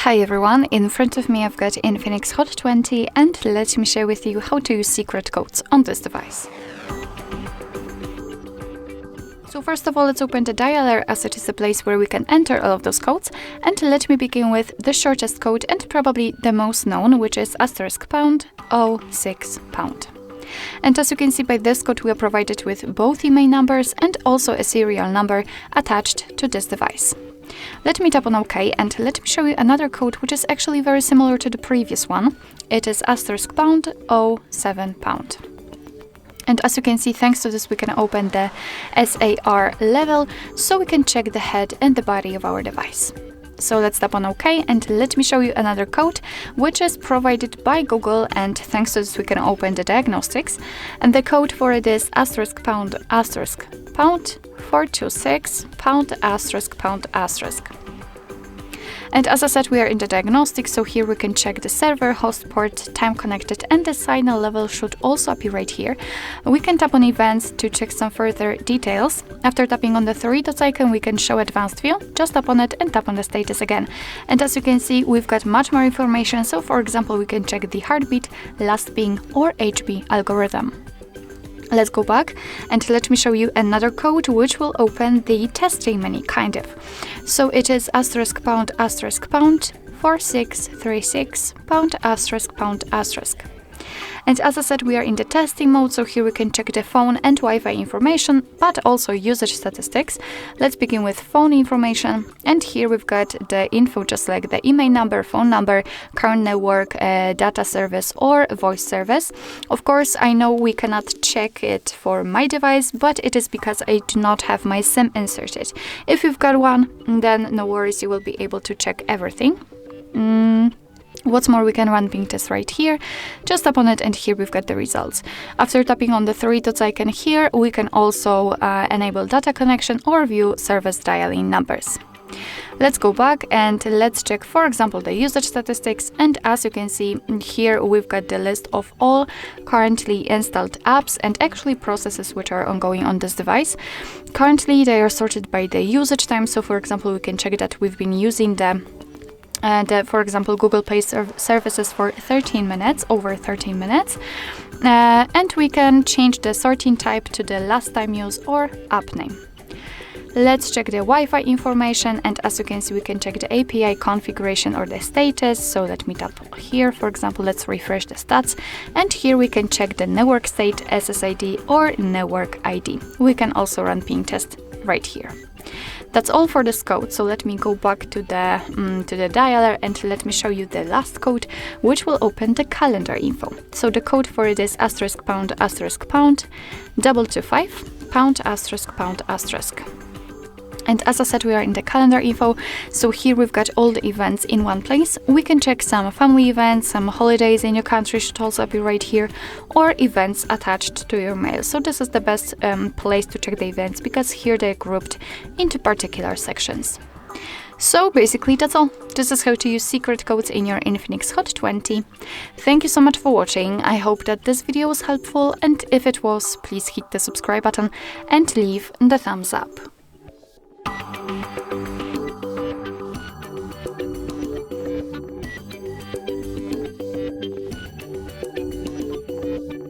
Hi everyone, in front of me I've got Infinix Hot 20 and let me share with you how to use secret codes on this device. So first of all, let's open the dialer as it is the place where we can enter all of those codes, and let me begin with the shortest code and probably the most known, which is *#06#. And as you can see by this code, we are provided with both email numbers and also a serial number attached to this device. Let me tap on OK and let me show you another code which is actually very similar to the previous one. It is *#07#. And as you can see, thanks to this we can open the SAR level so we can check the head and the body of our device. So let's tap on OK and let me show you another code which is provided by Google, and thanks to this we can open the diagnostics, and the code for it is *#426#*###. And as I said, we are in the diagnostics, so here we can check the server, host port, time connected, and the signal level should also appear right here. We can tap on events to check some further details. After tapping on the three dots icon, we can show advanced view. Just tap on it and tap on the status again. And as you can see, we've got much more information. So for example, we can check the heartbeat, last ping, or HB algorithm. Let's go back and let me show you another code which will open the testing menu, kind of. So it is *#4636#*###. And as I said, we are in the testing mode, so here we can check the phone and Wi-Fi information, but also usage statistics. Let's begin with phone information, and here we've got the info just like the email number, phone number, current network, data service or voice service. Of course, I know we cannot check it for my device, but it is because I do not have my SIM inserted. If you've got one, then no worries, you will be able to check everything. What's more, we can run ping test right here. Just tap on it and here we've got the results. After tapping on the three dots icon here, we can also enable data connection or view service dialing numbers. Let's go back and let's check, for example, the usage statistics. And as you can see here, we've got the list of all currently installed apps and actually processes which are ongoing on this device. Currently, they are sorted by the usage time. So for example, we can check that we've been using for example, Google Play services for 13 minutes, over 13 minutes. And we can change the sorting type to the last time use or app name. Let's check the Wi-Fi information, and as you can see, we can check the API configuration or the status. So let me tap here, for example, let's refresh the stats, and here we can check the network state, SSID or network ID. We can also run ping test right here. That's all for this code, so let me go back to the dialer and let me show you the last code, which will open the calendar info. So the code for it is *###225#*###. And as I said, we are in the calendar info, so here we've got all the events in one place. We can check some family events, some holidays in your country should also be right here, or events attached to your mail. So this is the best place to check the events, because here they're grouped into particular sections. So basically that's all. This is how to use secret codes in your Infinix Hot 20. Thank you so much for watching. I hope that this video was helpful, and if it was, please hit the subscribe button and leave the thumbs up.